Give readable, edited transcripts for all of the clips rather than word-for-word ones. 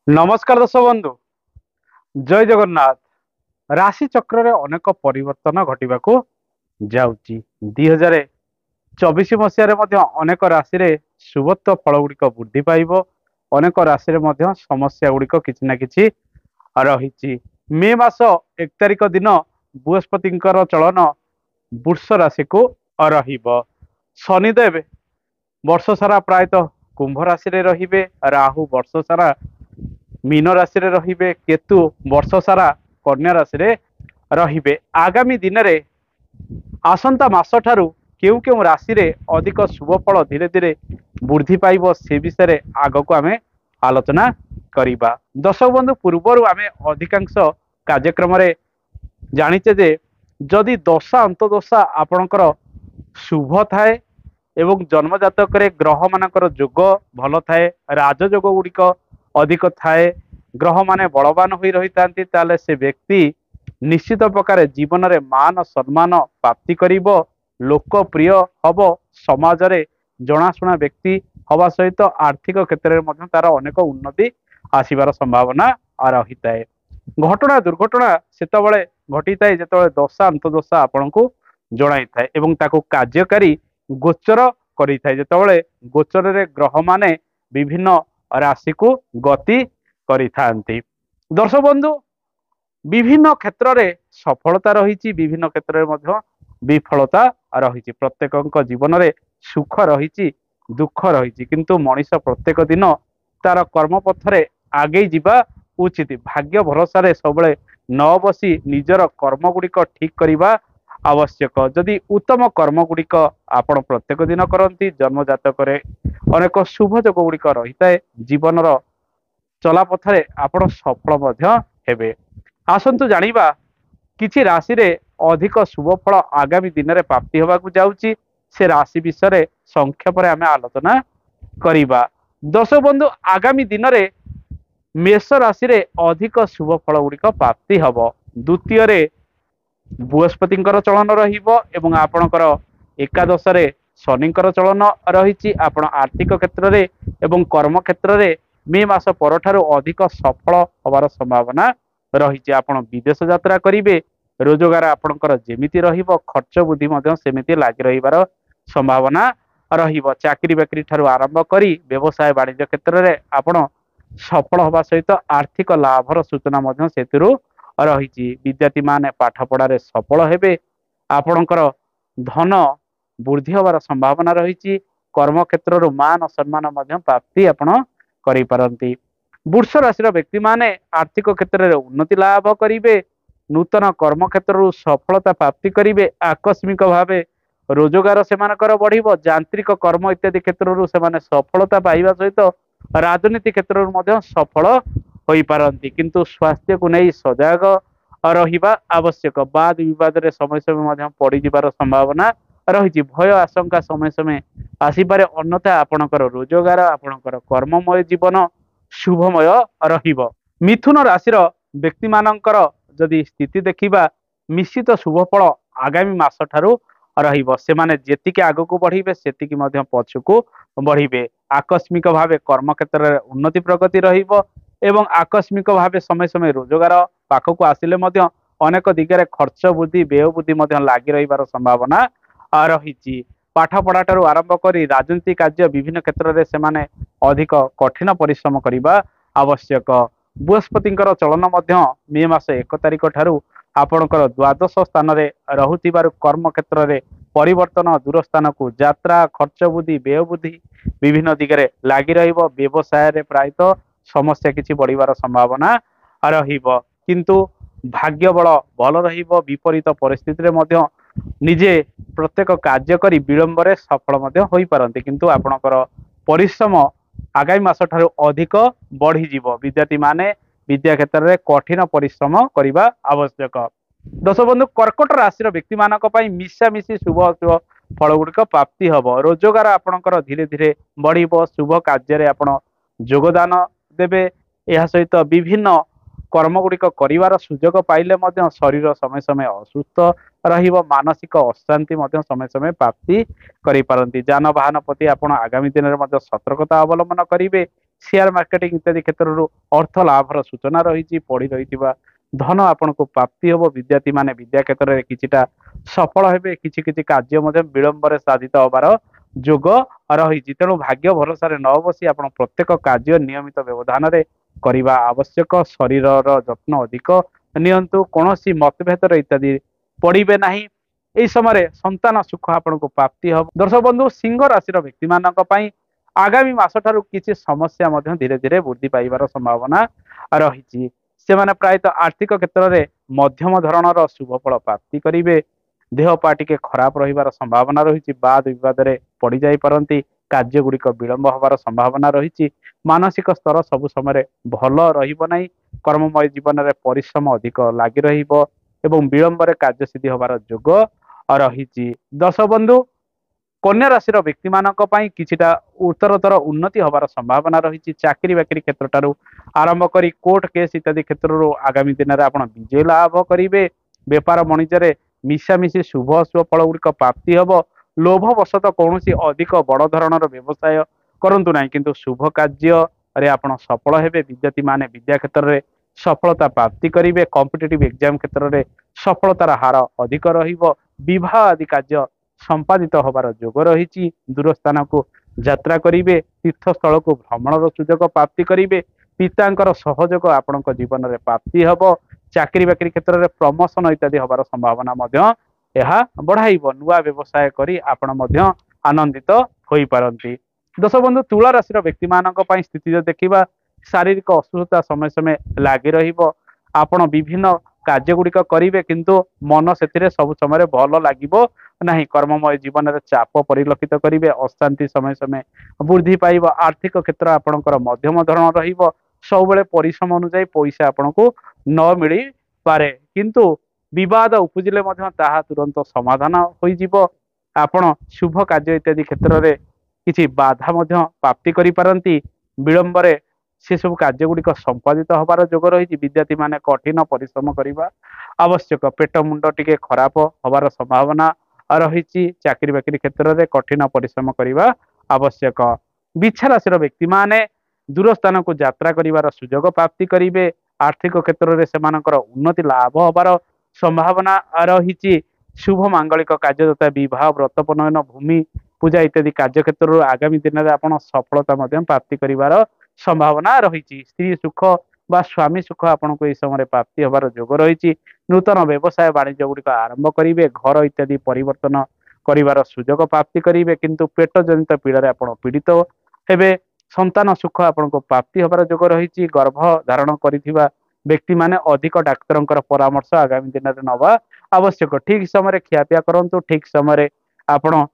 नमस्कार दर्शक बंधु जय जगन्नाथ। राशि चक्र रे अनेक परिवर्तन घटिबाकू जाउची 2024 मसीह अनेक राशि रे शुभत्व फल गुड़िक वृद्धि पाइब। अनेक राशि रे मध्य समस्या गुड़िक किछि ना किछि रही। मे मास 1 तारिख दिन बृहस्पति चलन वृष राशि को रहिब। शनिदेव वर्ष सारा प्रायतः कुंभ राशि रे रहिबे। राहु वर्ष सारा मीन राशि रे रहिबे। केतु वर्ष सारा कन्या राशि रे रहिबे। आगामी दिन रे आसंता मास ठारू केउ केउ राशि रे अधिक शुभ फल धीरे धीरे वृद्धि पाइब से विषय रे आगको आमे आलोचना करिबा। दर्शक बंधु पूर्वरु आमे अधिकांश कार्यक्रम रे जानिचे जे जदि दशा अंतदशा आपणकर शुभ थाए एवं जन्म जातक रे ग्रह मानकर जोग भल थाए, राजयोग गुड़िक अधिक थाए, ग्रह माने बलवान होई रही तांती, ताले से व्यक्ति निश्चित प्रकार जीवन रे मान सम्मान प्राप्ति करिबो, लोकप्रिय हब, समाज रे जनाशुना व्यक्ति हवा सहित आर्थिक क्षेत्र में तार अनेक उन्नति आसीबार संभावना रही थाए। घटना दुर्घटना सेतबळे घटी थाए जेतबळे दशा अंतदशा आपनकु जणाई थाए एवं ताको कार्यकारी गोचर करी थाए जेतबळे गोचर रे ग्रह माने विभिन्न राशि को गति करी थांती। दर्शक बंधु विभिन्न क्षेत्र रे सफलता रही, विभिन्न क्षेत्र रे मध्य विफलता रही। प्रत्येक जीवन रे सुख रही, दुख रही, किंतु मनीष प्रत्येक दिन तार कर्म पथरे आगे जीवा उचित। भाग्य भरोसा रे सबले न बसी निजर कर्म गुड़िक ठीक करिबा आवश्यक। जदि उत्तम कर्म गुड़िक आपण प्रत्येक दिन करती जन्म जातक अनेक शुभ जोग गुड़िक रही है। जीवन चलापथरे आपण सफल मध्य हेबे। आसंतु जानिबा किछि राशि रे अधिक शुभ फल आगामी दिन रे प्राप्ति होबाकू जाउची। से राशि विषय रे संक्षेप रे आमे आलोचना करिबा। दर्शक बंधु आगामी दिन रे मेष राशि रे अधिक शुभ फल गुड़िक प्राप्ति हब। द्वितीय रे बृहस्पति चलन रहिबो एवं आपणकर एकादश रे शनिकर चलन रही। आपण आर्थिक क्षेत्र रे एवं कर्म क्षेत्र रे मे मास परठारु अधिक सफल होबार संभावना रही। आपण विदेश यात्रा करिवे, रोजगार आपणकर जेमिति रहिबो, खर्च बुद्धि मध्य सेमिति लागि रहिबार संभावना रहिबो। चाकरी बाकरी ठारु आरंभ करी व्यवसाय वाणिज्य क्षेत्र रे आपण सफल होबा सहित आर्थिक लाभर सूचना मध्य सेतिरु रही। विद्यार्थी माने पाठ पढ़ारे सफल हेबे। आपणकर धन वृद्धि होबार संभावना रही। कर्म क्षेत्र मान सम्मान मध्य प्राप्ति आपण करि पारंती। वृष राशि व्यक्ति माने आर्थिक क्षेत्र में उन्नति लाभ करिवे। नूतन कर्म क्षेत्र सफलता प्राप्ति करिवे। आकस्मिक भावे रोजगार सेमानकर बढ़िबो। यांत्रिक कर्म इत्यादि क्षेत्र से सफलता पाइबा सहित राजनीति क्षेत्र में सफल होई पारंती, किंतु स्वास्थ्य को नहीं सजग रहिबा आवश्यक। वाद विवाद रे समय समय पड़ जिबार संभावना रही। भय आशंका समय समय आसीपारे, अन्यथा आपणकर रोजगार आपणकर कर्ममय जीवन शुभमय रहिबो। मिथुन राशिर व्यक्ति मानकर जदि स्थिति देखिबा निश्चित शुभ फल आगामी मास ठारू रहिबो। सेमाने जेतिके आगको बढ़िबे सेतिके मध्य पछको बढ़िबे। आकस्मिक भावे कर्म क्षेत्र रे उन्नति प्रगति रहिबो एवं आकस्मिक भावे समय समय रोजगार पाखक आसिले मध्य अनेक दिगरे खर्च बुद्धि व्यय बुद्धि मध्य लागि रहिबार संभावना रही। पाठ पढ़ा ठारू आरंभ करी राजनीतिक कार्य विभिन्न क्षेत्र में सेमाने अधिक कठिन परिश्रम करने आवश्यक। बृहस्पति चलन मध्य मे मास 1 तारिख ठारू आपणकर द्वादश स्थान रे रहुतिबार कर्म क्षेत्र में परिवर्तन, दूर स्थान को यात्रा, खर्च बुद्धि व्यय बुद्धि विभिन्न दिगरे लागि रहिबो। व्यवसाय रे प्रायतः समस्या किछि बढ़िबार संभावना रहिबो, किंतु भाग्य बल भल रहिबो। विपरीत परिस्थिति रे मध्य निजे प्रत्येक कार्य करी विलंबरे सफल मध्य होई पारंती, किंतु आपणकर परिश्रम आगामी मास ठारू अधिक बढ़ी जीवो। विद्यार्थी माने विद्या क्षेत्र में कठिन परिश्रम करने आवश्यक। दर्शक बंधु कर्कट राशि व्यक्ति मानक पई मिशामिशी शुभ अशुभ फल गुड़िक प्राप्ति हम। रोजगार आपणकर धीरे धीरे बढ़िबो। शुभ कार्य आपण योगदान देवे। यह सहित विभिन्न कर्म गुड़िक कर सुजोग पाइले मध्य शरीर समय समय असुस्थ रहिबो। मानसिक अशांति मध्य समय समय प्राप्ति करि पारंती। जानवाहन प्रति आपण आगामी दिन में सतर्कता अवलंबन करेंगे। शेयर मार्केटिंग इत्यादि क्षेत्र अर्थ लाभर सूचना रही पड़ी रही धन आपन को प्राप्ति हम विद्यार्थी माने विद्या क्षेत्र में किछिटा सफल हेबे किछि किछि कार्य विलंब साधित हबार जोग रही तेणु भाग्य भरोसा न बसी आप प्रत्येक कार्य नियमित व्यवधान करने आवश्यक शरीर जत्न अधिक नियंतु कौन मतभेद इत्यादि पड़े ना यही समय संतान सुख आपन को प्राप्ति हम। दर्शक बंधु सिंह राशि व्यक्ति मानी आगामी मास ठारू किसी समस्या धीरे धीरे वृद्धि पाइबार संभावना रही प्रायतः आर्थिक क्षेत्र में मध्यम धरणर शुभ फल प्राप्ति करेंगे देह पा टिके खराब रही संभावना रही वाद विवाद में पड़ जापरती कार्य गुड़िक विलंब हबार संभावना रही मानसिक स्तर सब समय भल रही कर्ममय जीवन में परिश्रम अधिक लगी रही विलंब कार्यसिद्धि हबार जोग रही। दर्शक बंधु कन्या राशि व्यक्ति मानी किछिटा उत्तरतर उन्नति हबार संभावना रही चाकरी बाकरी क्षेत्र ठारू आरंभ करी कोर्ट केस इत्यादि क्षेत्र आगामी दिन में आप विजय लाभ करेंगे बेपार वाणिज्य मिशामिशी शुभ अशुभ फल गुड़िक प्राप्ति हम लोभवशत कौन अधिक बड़ धरणर व्यवसाय करंतु नहीं किंतु शुभ कार्य रे आपण सफल हेबे विद्यार्थी माने विद्या क्षेत्र में सफलता प्राप्ति करेंगे कॉम्पिटिटिव एग्जाम क्षेत्र में सफलतार हार अधिक रहिबो विवाह आदि कार्य संपादित हबार जोग रही दूर स्थान को यात्रा करेंगे तीर्थस्थल को भ्रमण सुजोग प्राप्ति करेंगे पितांकर सहयोग आपण जीवन में प्राप्ति हम चाकरी बाकरी क्षेत्र में प्रमोशन इत्यादि हबार संभावना बढ़ाइब नुआ व्यवसाय करी आपण आनंदित हो पारती। दर्शक बंधु तुला राशि व्यक्ति मानी स्थिति देखा शारीरिक असुस्थता समय समय लगी आपण विभिन्न कार्य गुड़िक करेंगे किंतु मन से सब समय भल लगे ना कर्ममय जीवन में चाप परिलक्षित करेंगे अशांति समय समय वृद्धि पाइब आर्थिक क्षेत्र आपणकर मध्यम धरण रहिब सब परिश्रम अनुजाई पैसा आपन को न मिल पारे किंतु विवाद उपजिले ताहा तुरंत समाधान हो आपण शुभ कार्य इत्यादि क्षेत्र में किसी बाधा प्राप्ति करि पारंती विलंब से सब कार्य गुड़िक संपादित हबार जोग रही विद्यार्थी माने कठिन परिश्रम करने आवश्यक पेट मुंड टिके खराब हबार संभावना रही चाकरी बाकरी क्षेत्र में कठिन परिश्रम करने आवश्यक। बिछा राशि व्यक्ति माने दूर स्थान को यात्रा कर सुजोग प्राप्ति करेंगे आर्थिक क्षेत्र में सेमानकर उन्नति लाभ हबार संभावना रही शुभ मांगलिक कार्य तथा विवाह व्रत प्रणयन भूमि पूजा इत्यादि कार्य क्षेत्र आगामी दिन में आप सफलता प्राप्ति कर संभावना रही स्त्री सुख बा स्वामी सुख आपन को समय प्राप्ति हबार जोग रही नूतन व्यवसाय वाणिज्य गुड़िक आरंभ करेंगे घर इत्यादि परिवर्तन कर सुजोग प्राप्ति करेंगे किंतु पेट जनित पीड़ा आप पीड़ित हेबे संतान सुख आपन को प्राप्ति हबार जोग रही गर्भ धारण कर व्यक्ति माने अधिक डाक्तर परामर्श आगामी दिन में नवा आवश्यक ठीक समय खियापिया करंतु ठीक समय आपण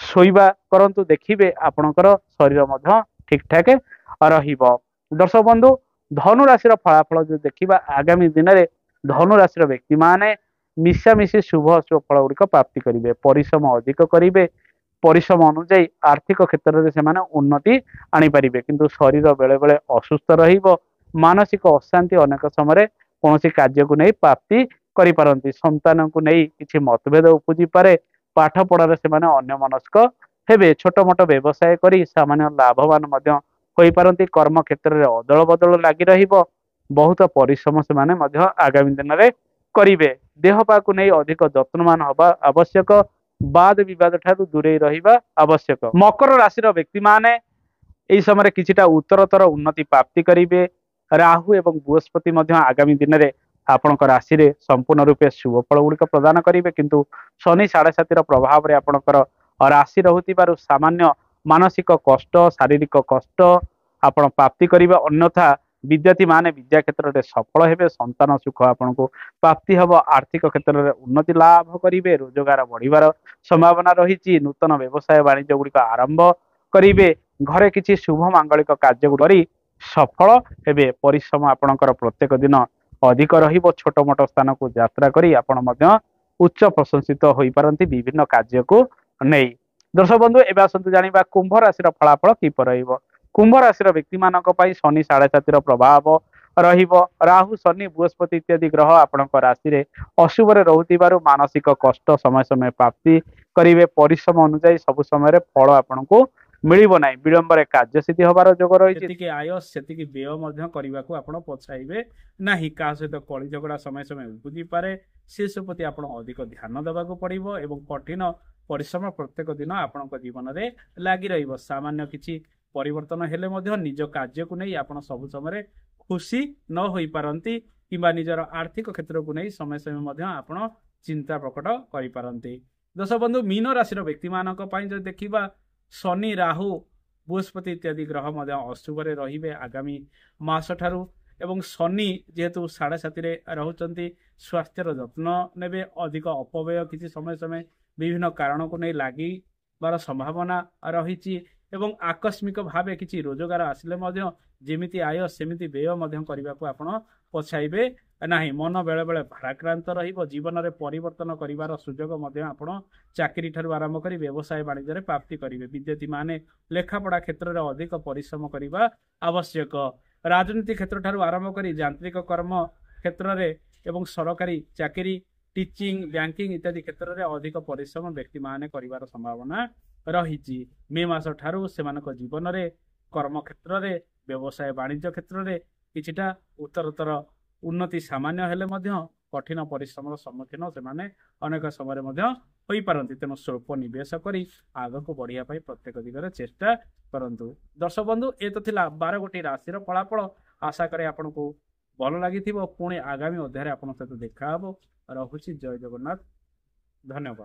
शोइबा करंतु देखिबे आपणकर शरीर मध्य ठीक ठाक रहिबो। दर्शक बंधु धनु राशि फलाफल जो देखिबा आगामी दिन में धनु राशि व्यक्ति माने मिशामिशी शुभ अशुभ फल गुड़िक प्राप्ति करेंगे परिश्रम अधिक करेंगे परिश्रम अनुଯାयी आर्थिक क्षेत्र में से उन्नति आनीपारे किंतु शरीर बेले बेले असुस्थ रहिबो मानसिक अशांति अनेक समय कौन कार्य को नहीं प्राप्ति करिपारंती संतान को नहीं किसी मतभेद उपजी पारे पाठ पढ़ार से अन्य मनस्क हेबे छोट मोट व्यवसाय करी सामान्य लाभवान हो पारंती कर्म क्षेत्र में अदल बदल लगी रहिबो बहुत परिश्रम से आगामी दिन में करेंगे देह पा को नहीं अधिक जत्नवान हवा आवश्यक वाद विवाद ठारू दूरे रहिबा आवश्यक। मकर राशि व्यक्ति माने यही समय किछिटा उत्तरतर उन्नति प्राप्ति करेंगे राहु एवं बृहस्पति आगामी दिन में आपण राशि रे संपूर्ण रूपे शुभ फल गुड़िक प्रदान करेंगे किंतु शनि 7.5 प्रभाव में आपणकर राशि रहुतिबारु सामान्य मानसिक कष्ट शारीरिक कष्ट आपण प्राप्ति करेंगे अन्यथा विद्यार्थी माने विद्या क्षेत्र में सफल हेबे संतान सुख आपन को प्राप्ति हम आर्थिक क्षेत्र में उन्नति लाभ करेंगे रोजगार बढ़िबार संभावना रही नूतन व्यवसाय वाणिज्य गुड़िक आरंभ करेंगे घरे किसी शुभ मांगलिक कार्य करी सफल हेबे परिश्रम आपणकर प्रत्येक दिन अधिक रहिबो छोट मोट स्थान को यात्रा करी आपण मध्य उच्च प्रशंसित होई पारंती विभिन्न कार्य को नहीं। दर्शक बंधु एबे आसंतु जानिबा कुंभ राशि फलाफल किपर रहिबो। कुंभ राशि व्यक्ति मानक पई शनि 7.5 प्रभाव रहिबो राहु शनि बृहस्पति इत्यादि ग्रह आपणक राशि रे अशुभ रे रहुतिबारु मानसिक कष्ट समय समय प्राप्ति करिवे परिश्रम अनुसार सब समय फल आपन को मिलिब नाही विलंबरे कार्यसिद्धि हबार जोग रही ସେତିକି ଆୟ ସେତିକି ବ୍ୟୟ ମଧ୍ୟ କରିବାକୁ ଆପଣ ପଛାଇବେ ନାହିଁ। କାହା ସହିତ କଳି ଝଗଡ଼ା ସମୟ ସମୟ ଉପୁଜିପାରେ, ସେସବୁ ପ୍ରତି ଆପଣ ଅଧିକ ଧ୍ୟାନ ଦେବାକୁ ପଡ଼ିବ ଏବଂ କଠିନ ପରିଶ୍ରମ ପ୍ରତ୍ୟେକ ଦିନ ଆପଣଙ୍କ ଜୀବନରେ ଲାଗି ରହିବ। ସାମାନ୍ୟ କିଛି ପରିବର୍ତ୍ତନ ହେଲେ ମଧ୍ୟ ନିଜ କାର୍ଯ୍ୟକୁ ନେଇ ଆପଣ ସବୁ ସମୟରେ ଖୁସି ନ ହୋଇପାରନ୍ତି କିମ୍ବା ନିଜର ଆର୍ଥିକ କ୍ଷେତ୍ରକୁ ନେଇ ସମୟ ସମୟ ମଧ୍ୟ ଆପଣ ଚିନ୍ତା ପ୍ରକଟ କରିପାରନ୍ତି। ଦୋଷ ବନ୍ଧୁ ମୀନ ରାଶିର ବ୍ୟକ୍ତିମାନଙ୍କ ପାଇଁ ଯଦି ଦେଖିବା ଶନି ରାହୁ ବୃହସ୍ପତି ଇତ୍ୟାଦି ଗ୍ରହ ମଧ୍ୟ ଅଶୁଭରେ ରହିବେ ଆଗାମୀ ମାସ ଠାରୁ ଏବଂ ଶନି ଯେହେତୁ 7.5ରେ ରହୁଛନ୍ତି ସ୍ୱାସ୍ଥ୍ୟର ଯତ୍ନ ନେବେ। ଅଧିକ ଅପବ୍ୟୟ କିଛି ସମୟ ସମୟ ବିଭିନ୍ନ କାରଣକୁ ନେଇ ଲାଗିବାର ସମ୍ଭାବନା ରହିଛି ଏବଂ ଆକସ୍ମିକ ଭାବେ କିଛି ରୋଜଗାର ଆସିଲେ ମଧ୍ୟ ଯେମିତି ଆୟ ସେମିତି ବ୍ୟୟ ମଧ୍ୟ କରିବାକୁ ଆପଣ ପଛାଇବେ ନାହିଁ। ମନ ବେଳେବେଳେ ଭାରାକ୍ରାନ୍ତ ରହିବ। ଜୀବନରେ ପରିବର୍ତ୍ତନ କରିବାର ସୁଯୋଗ ମଧ୍ୟ ଆପଣ ଚାକିରି ଠାରୁ ଆରମ୍ଭ କରି ବ୍ୟବସାୟ ବାଣିଜ୍ୟରେ ପ୍ରାପ୍ତି କରିବେ। ବିଦ୍ୟାର୍ଥୀ ମାନେ ଲେଖାପଢ଼ା କ୍ଷେତ୍ରରେ ଅଧିକ ପରିଶ୍ରମ କରିବା ଆବଶ୍ୟକ। ରାଜନୀତି କ୍ଷେତ୍ର ଠାରୁ ଆରମ୍ଭ କରି ଯାନ୍ତ୍ରିକ କର୍ମ କ୍ଷେତ୍ରରେ ଏବଂ ସରକାରୀ ଚାକିରି ଟିଚିଂ ବ୍ୟାଙ୍କିଂ ଇତ୍ୟାଦି କ୍ଷେତ୍ରରେ ଅଧିକ ପରିଶ୍ରମ ବ୍ୟକ୍ତିମାନେ କରିବାର ସମ୍ଭାବନା ରହିଛି। ମେ ମାସ ଠାରୁ ସେମାନଙ୍କ ଜୀବନରେ କର୍ମ କ୍ଷେତ୍ରରେ ବ୍ୟବସାୟ ବାଣିଜ୍ୟ କ୍ଷେତ୍ରରେ କିଛିଟା ଉତ୍ତରୋତ୍ତର ଉନ୍ନତି ସାମାନ୍ୟ ହେଲେ ମଧ୍ୟ କଠିନ ପରିଶ୍ରମର ସମ୍ମୁଖୀନ ସେମାନେ ଅନେକ ସମୟରେ ମଧ୍ୟ ହୋଇପାରନ୍ତି। ତେଣୁ ସ୍ୱଳ୍ପ ନିବେଶ କରି ଆଗକୁ ବଢ଼ିବା ପାଇଁ ପ୍ରତ୍ୟେକ ଦିଗରେ ଚେଷ୍ଟା କରନ୍ତୁ। ଦର୍ଶକ ବନ୍ଧୁ ଏ ତ ଥିଲା 12ଗୋଟି ରାଶିର ଫଳାଫଳ। ଆଶା କରେ ଆପଣଙ୍କୁ ଭଲ ଲାଗିଥିବ। ପୁଣି ଆଗାମୀ ଅଧ୍ୟାୟରେ ଆପଣଙ୍କ ସହିତ ଦେଖା ହେବ। ରହୁଛି। ଜୟ ଜଗନ୍ନାଥ। ଧନ୍ୟବାଦ।